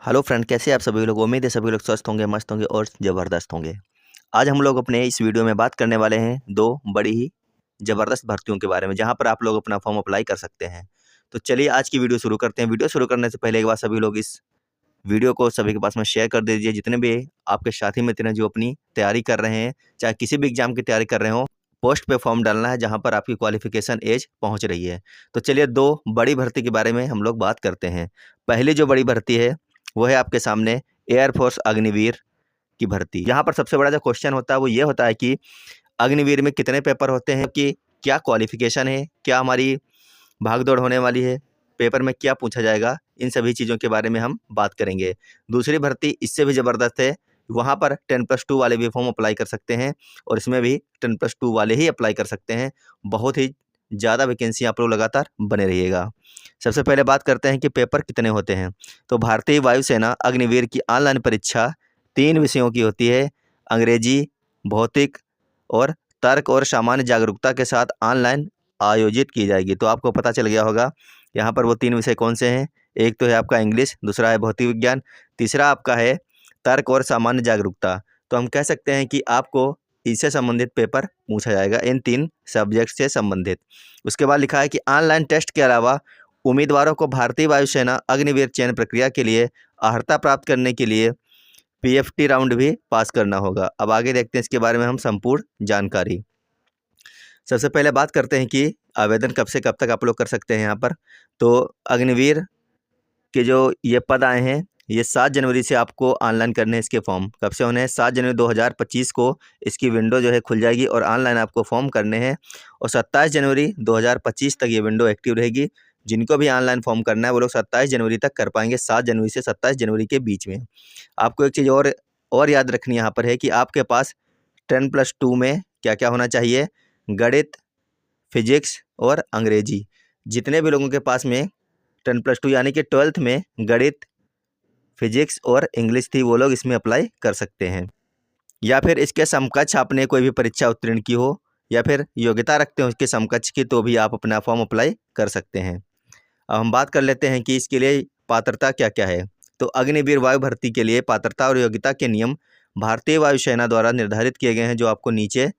Hello friend, कैसे आप सभी लोग। उम्मीद है सभी लोग स्वस्थ होंगे, मस्त होंगे और ज़बरदस्त होंगे। आज हम लोग अपने इस वीडियो में बात करने वाले हैं दो बड़ी ही ज़बरदस्त भर्तियों के बारे में, जहां पर आप लोग अपना फॉर्म अप्लाई कर सकते हैं। तो चलिए आज की वीडियो शुरू करते हैं। वीडियो शुरू करने से पहले एक बार सभी लोग इस वीडियो को सभी के पास में शेयर कर दीजिए। जितने भी आपके साथी मित्र हैं जो अपनी तैयारी कर रहे हैं, चाहे किसी भी एग्जाम की तैयारी कर रहे हो, पोस्ट पे फॉर्म डालना है जहाँ पर आपकी क्वालिफिकेशन एज पहुँच रही है। तो चलिए दो बड़ी भर्ती के बारे में हम लोग बात करते हैं। पहली जो बड़ी भर्ती है वो है आपके सामने एयरफोर्स अग्निवीर की भर्ती। यहाँ पर सबसे बड़ा जो क्वेश्चन होता है वो ये होता है कि अग्निवीर में कितने पेपर होते हैं, कि क्या क्वालिफिकेशन है, क्या हमारी भाग दौड़ होने वाली है, पेपर में क्या पूछा जाएगा, इन सभी चीज़ों के बारे में हम बात करेंगे। दूसरी भर्ती इससे भी ज़बरदस्त है। वहाँ पर 10+2 वाले भी फॉर्म अप्लाई कर सकते हैं और इसमें भी 10+2 वाले ही अप्लाई कर सकते हैं। बहुत ही ज़्यादा वैकेंसी आप लोग लगातार बने रहिएगा। सबसे पहले बात करते हैं कि पेपर कितने होते हैं। तो भारतीय वायुसेना अग्निवीर की ऑनलाइन परीक्षा 3 विषयों की होती है। अंग्रेजी, भौतिक और तर्क और सामान्य जागरूकता के साथ ऑनलाइन आयोजित की जाएगी। तो आपको पता चल गया होगा यहाँ पर वो 3 विषय कौन से हैं। एक तो है आपका इंग्लिश, दूसरा है भौतिक विज्ञान, तीसरा आपका है तर्क और सामान्य जागरूकता। तो हम कह सकते हैं कि आपको इससे संबंधित पेपर पूछा जाएगा, इन 3 सब्जेक्ट से संबंधित। उसके बाद लिखा है कि ऑनलाइन टेस्ट के अलावा उम्मीदवारों को भारतीय वायुसेना अग्निवीर चयन प्रक्रिया के लिए अर्हता प्राप्त करने के लिए पीएफटी राउंड भी पास करना होगा। अब आगे देखते हैं इसके बारे में हम संपूर्ण जानकारी। सबसे पहले बात करते हैं कि आवेदन कब से कब तक आप लोग कर सकते हैं यहाँ पर। तो अग्निवीर के जो ये पद आए हैं, ये 7 जनवरी से आपको ऑनलाइन करने हैं। इसके फॉर्म कब से होने हैं? 7 जनवरी 2025 को इसकी विंडो जो है खुल जाएगी और ऑनलाइन आपको फॉर्म करने हैं और 27 जनवरी 2025 तक ये विंडो एक्टिव रहेगी। जिनको भी ऑनलाइन फॉर्म करना है वो लोग 27 जनवरी तक कर पाएंगे, 7 जनवरी से 27 जनवरी के बीच में। आपको एक चीज़ और याद रखनी यहाँ पर है कि आपके पास 10+2 में क्या क्या होना चाहिए। गणित, फिजिक्स और अंग्रेजी। जितने भी लोगों के पास में 10+2 यानी कि 12th में गणित, फिजिक्स और इंग्लिश थी, वो लोग इसमें अप्लाई कर सकते हैं। या फिर इसके समकक्ष आपने कोई भी परीक्षा उत्तीर्ण की हो या फिर योग्यता रखते हो इसके समकक्ष की, तो भी आप अपना फॉर्म अप्लाई कर सकते हैं। अब हम बात कर लेते हैं कि इसके लिए पात्रता क्या क्या है। तो अग्निवीर वायु भर्ती के लिए पात्रता और योग्यता के नियम भारतीय वायुसेना द्वारा निर्धारित किए गए हैं, जो आपको नीचे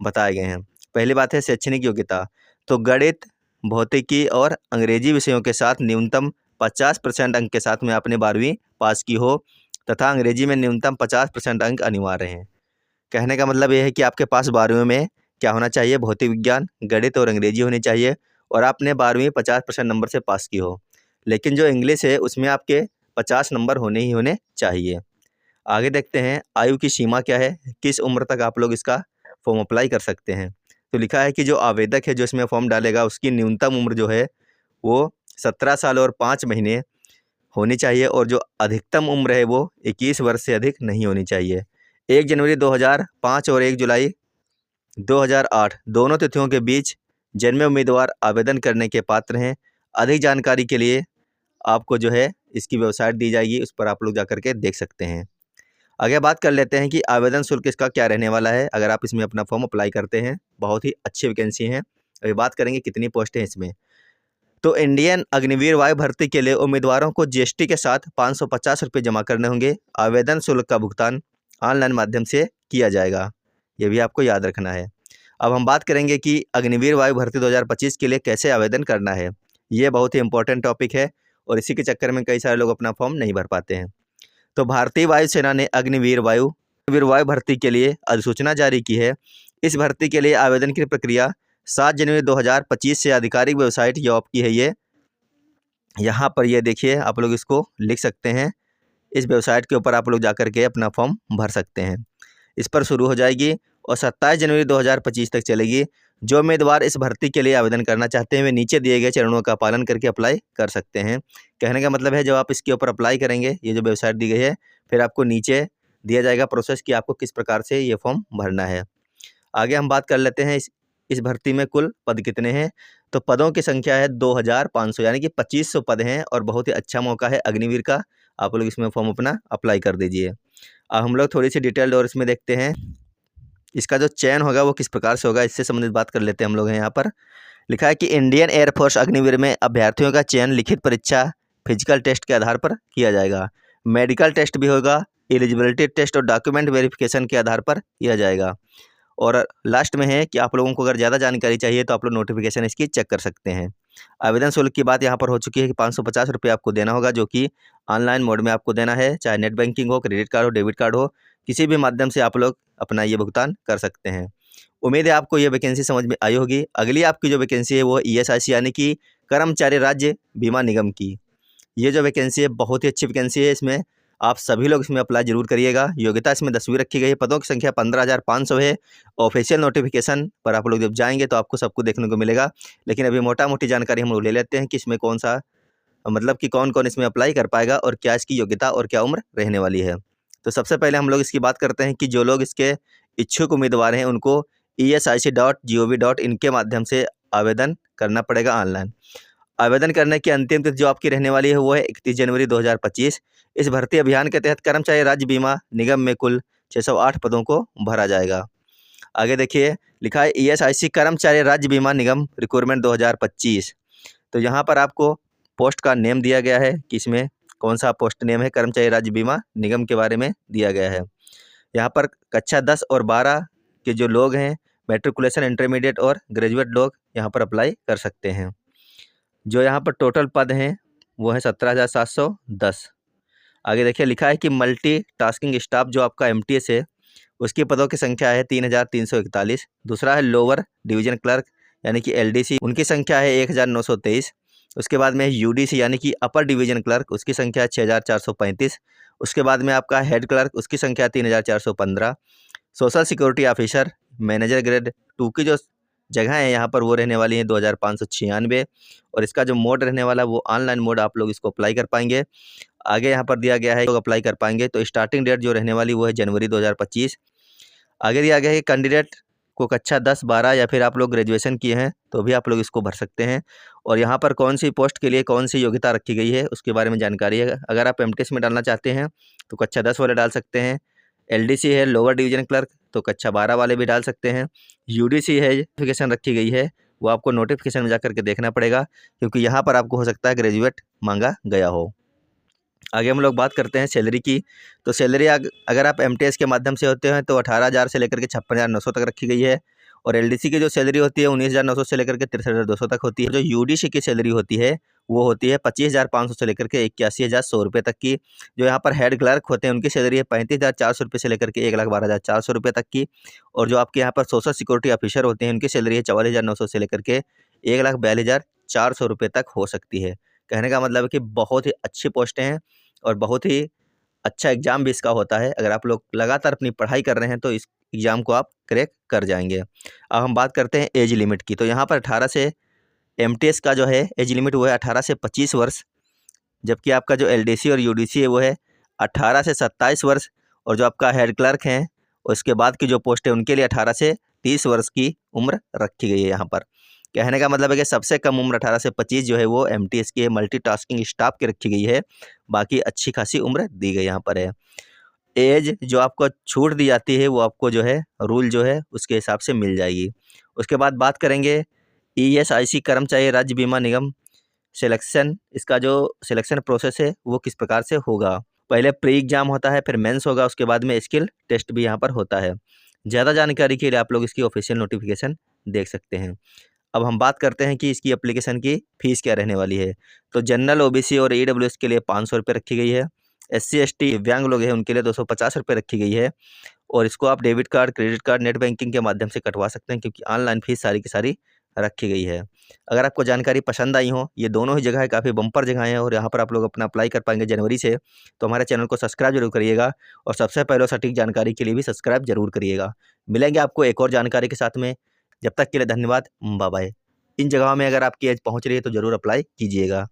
बताए गए हैं। पहली बात है शैक्षणिक योग्यता। तो गणित, भौतिकी और अंग्रेजी विषयों के साथ न्यूनतम 50% अंक के साथ में आपने 12वीं पास की हो तथा अंग्रेजी में न्यूनतम 50% अंक अनिवार्य हैं। कहने का मतलब ये है कि आपके पास 12वीं में क्या होना चाहिए? भौतिक विज्ञान, गणित और अंग्रेजी होनी चाहिए और आपने 12वीं 50% नंबर से पास की हो। लेकिन जो इंग्लिश है उसमें आपके 50 नंबर होने ही होने चाहिए। आगे देखते हैं आयु की सीमा क्या है, किस उम्र तक आप लोग इसका फॉर्म अप्लाई कर सकते हैं। तो लिखा है कि जो आवेदक है जो इसमें फॉर्म डालेगा उसकी न्यूनतम उम्र जो है वो 17 साल और 5 महीने होनी चाहिए और जो अधिकतम उम्र है वो 21 वर्ष से अधिक नहीं होनी चाहिए। 1 जनवरी 2005 और 1 जुलाई 2008 दोनों तिथियों के बीच जन्मे उम्मीदवार आवेदन करने के पात्र हैं। अधिक जानकारी के लिए आपको जो है इसकी वेबसाइट दी जाएगी, उस पर आप लोग जाकर के देख सकते हैं। आगे बात कर लेते हैं कि आवेदन शुल्क इसका क्या रहने वाला है अगर आप इसमें अपना फॉर्म अप्लाई करते हैं। बहुत ही अच्छी वैकेंसी है। अभी बात करेंगे कितनी पोस्ट हैं इसमें। तो इंडियन अग्निवीर वायु भर्ती के लिए उम्मीदवारों को जीएसटी के साथ 550 रुपये जमा करने होंगे। आवेदन शुल्क का भुगतान ऑनलाइन माध्यम से किया जाएगा, ये भी आपको याद रखना है। अब हम बात करेंगे कि अग्निवीर वायु भर्ती 2025 के लिए कैसे आवेदन करना है। ये बहुत ही इंपॉर्टेंट टॉपिक है और इसी के चक्कर में कई सारे लोग अपना फॉर्म नहीं भर पाते हैं। तो भारतीय वायुसेना ने अग्निवीर वायु भर्ती के लिए अधिसूचना जारी की है। इस भर्ती के लिए आवेदन की प्रक्रिया 7 जनवरी 2025 से आधिकारिक वेबसाइट यॉप की है। ये यहाँ पर ये देखिए, आप लोग इसको लिख सकते हैं। इस वेबसाइट के ऊपर आप लोग जाकर के अपना फॉर्म भर सकते हैं। इस पर शुरू हो जाएगी और 27 जनवरी 2025 तक चलेगी। जो उम्मीदवार इस भर्ती के लिए आवेदन करना चाहते हैं वे नीचे दिए गए चरणों का पालन करके अप्लाई कर सकते हैं। कहने का मतलब है जब आप इसके ऊपर अप्लाई करेंगे, ये जो वेबसाइट दी गई है, फिर आपको नीचे दिया जाएगा प्रोसेस कि आपको किस प्रकार से ये फॉर्म भरना है। आगे हम बात कर लेते हैं इस भर्ती में कुल पद कितने हैं। तो पदों की संख्या है 2500 यानी कि 2500 पद हैं और बहुत ही अच्छा मौका है अग्निवीर का। आप लोग इसमें फॉर्म अपना अप्लाई कर दीजिए। अब हम लोग थोड़ी सी डिटेल्ड और इसमें देखते हैं इसका जो चयन होगा वो किस प्रकार से होगा, इससे संबंधित बात कर लेते हैं हम लोग हैं। यहाँ पर लिखा है कि इंडियन एयरफोर्स अग्निवीर में अभ्यर्थियों का चयन लिखित परीक्षा, फिजिकल टेस्ट के आधार पर किया जाएगा। मेडिकल टेस्ट भी होगा, एलिजिबिलिटी टेस्ट और डॉक्यूमेंट वेरिफिकेशन के आधार पर किया जाएगा। और लास्ट में है कि आप लोगों को अगर ज़्यादा जानकारी चाहिए तो आप लोग नोटिफिकेशन इसकी चेक कर सकते हैं। आवेदन शुल्क की बात यहाँ पर हो चुकी है कि 550 रुपये आपको देना होगा, जो कि ऑनलाइन मोड में आपको देना है, चाहे नेट बैंकिंग हो, क्रेडिट कार्ड हो, डेबिट कार्ड हो, किसी भी माध्यम से आप लोग अपना ये भुगतान कर सकते हैं। उम्मीद है आपको ये वैकेंसी समझ में आई होगी। अगली आपकी जो वैकेंसी है वो ESIC यानी कि कर्मचारी राज्य बीमा निगम की। ये जो वैकेंसी है बहुत ही अच्छी वैकेंसी है। इसमें आप सभी लोग इसमें अप्लाई जरूर करिएगा। योग्यता इसमें 10वीं रखी गई है। पदों की संख्या 15,500 है। ऑफिशियल नोटिफिकेशन पर आप लोग जब जाएंगे तो आपको सब कुछ देखने को मिलेगा। लेकिन अभी मोटा मोटी जानकारी हम लोग ले लेते हैं कि इसमें कौन सा मतलब कि कौन कौन इसमें अप्लाई कर पाएगा और क्या इसकी योग्यता और क्या उम्र रहने वाली है। तो सबसे पहले हम लोग इसकी बात करते हैं कि जो लोग इसके इच्छुक उम्मीदवार हैं उनको ESIC.gov.in के माध्यम से आवेदन करना पड़ेगा ऑनलाइन। आवेदन करने की अंतिम तिथि जो आपकी रहने वाली है वो है 31 जनवरी 2025। इस भर्ती अभियान के तहत कर्मचारी राज्य बीमा निगम में कुल 608 पदों को भरा जाएगा। आगे देखिए लिखा है ESIC कर्मचारी राज्य बीमा निगम रिक्रूटमेंट 2025। तो यहाँ पर आपको पोस्ट का नेम दिया गया है कि इसमें कौन सा पोस्ट नेम है, कर्मचारी राज्य बीमा निगम के बारे में दिया गया है। यहाँ पर कक्षा 10 और 12 के जो लोग हैं, मैट्रिकुलेशन इंटरमीडिएट और ग्रेजुएट लोग यहाँ पर अप्लाई कर सकते हैं। जो यहाँ पर टोटल पद हैं वो है 17,710। आगे देखिए लिखा है कि मल्टी टास्किंग स्टाफ जो आपका MTS है उसकी पदों की संख्या है 3,341। दूसरा है लोअर डिवीजन क्लर्क यानी कि LDC, उनकी संख्या है 1,923। उसके बाद में UDC यानी कि अपर डिवीजन क्लर्क, उसकी संख्या 6,435। उसके बाद में आपका हेड क्लर्क, उसकी संख्या 3,415। Social security officer manager grade 2 की जो जगह है यहाँ पर वो रहने वाली है 2,596। और इसका जो मोड रहने वाला वो ऑनलाइन मोड आप लोग इसको अप्लाई कर पाएंगे। आगे यहाँ पर दिया गया है लोग अप्लाई कर पाएंगे। तो स्टार्टिंग डेट जो रहने वाली वो है जनवरी 2025। आगे दिया गया है कैंडिडेट को कक्षा 10, 12 या फिर आप लोग ग्रेजुएशन किए हैं तो भी आप लोग इसको भर सकते हैं। और यहाँ पर कौन सी पोस्ट के लिए कौन सी योग्यता रखी गई है उसके बारे में जानकारी है। अगर आप MTS में डालना चाहते हैं तो कक्षा 10 वाले डाल सकते हैं। LDC है लोअर डिवीजन क्लर्क तो कक्षा 12 वाले भी डाल सकते हैं। UDC है नोटिफिकेशन रखी गई है वो आपको नोटिफिकेशन में जा करके देखना पड़ेगा, क्योंकि यहाँ पर आपको हो सकता है ग्रेजुएट मांगा गया हो। आगे हम लोग बात करते हैं सैलरी की। तो सैलरी अगर आप MTS के माध्यम से होते हैं तो 18,000 से लेकर के 56,900 तक रखी गई है। और LDC की जो सैलरी होती है 19,900 से लेकर के 63,200 तक होती है। जो UDC की सैलरी होती है वो होती है 25,500 से लेकर के 81,100 रुपये तक की। जो यहाँ पर हेड क्लर्क होते हैं उनकी सैलरी है 35,400 रुपये से लेकर के 1,12,400 रुपये तक की। और जो आपके यहाँ पर सोशल सिक्योरिटी ऑफिसर होते हैं उनकी सैलरी है 44,900 से लेकर के 1,42,400 रुपये तक हो सकती है। कहने का मतलब है कि बहुत ही अच्छी पोस्टें हैं और बहुत ही अच्छा एग्ज़ाम भी इसका होता है। अगर आप लोग लगातार अपनी पढ़ाई कर रहे हैं तो इस एग्ज़ाम को आप क्रैक कर जाएंगे। अब हम बात करते हैं एज लिमिट की। तो यहाँ पर 18 से MTS का जो है एज लिमिट वो है 18 से 25 वर्ष, जबकि आपका जो LDC और UDC है वो है 18 से 27 वर्ष। और जो आपका हेड क्लर्क हैं उसके बाद की जो पोस्ट है उनके लिए 18 से 30 वर्ष की उम्र रखी गई है। यहाँ पर कहने का मतलब है कि सबसे कम उम्र 18 से 25 जो है वो MTS की है, मल्टीटास्किंग स्टाफ की रखी गई है। बाकी अच्छी खासी उम्र दी गई यहाँ पर है। एज जो आपको छूट दी जाती है वो आपको जो है रूल जो है उसके हिसाब से मिल जाएगी। उसके बाद बात करेंगे ESIC कर्मचारी राज्य बीमा निगम सिलेक्शन। इसका जो सिलेक्शन प्रोसेस है वो किस प्रकार से होगा। पहले प्री एग्जाम होता है, फिर मेंस होगा, उसके बाद में स्किल टेस्ट भी यहाँ पर होता है। ज़्यादा जानकारी के लिए आप लोग इसकी ऑफिशियल नोटिफिकेशन देख सकते हैं। अब हम बात करते हैं कि इसकी एप्लीकेशन की फ़ीस क्या रहने वाली है। तो जनरल OBC और EWS के लिए 500 रुपये रखी गई है। SC ST दिव्यांग लोग हैं उनके लिए 250 रुपये रखी गई है। और इसको आप debit card, credit card, net banking के माध्यम से कटवा सकते हैं, क्योंकि ऑनलाइन फ़ीस सारी की सारी रखी गई है। अगर आपको जानकारी पसंद आई हो, ये दोनों ही जगह काफ़ी बम्पर जगह हैं और यहाँ पर आप लोग अपना अप्लाई कर पाएंगे जनवरी से, तो हमारे चैनल को सब्सक्राइब जरूर करिएगा और सबसे पहले सटीक जानकारी के लिए भी सब्सक्राइब जरूर करिएगा। मिलेंगे आपको एक और जानकारी के साथ में। जब तक के लिए धन्यवाद, बाय बाय। इन जगहों में अगर आपकी एज पहुँच रही है तो ज़रूर अप्लाई कीजिएगा।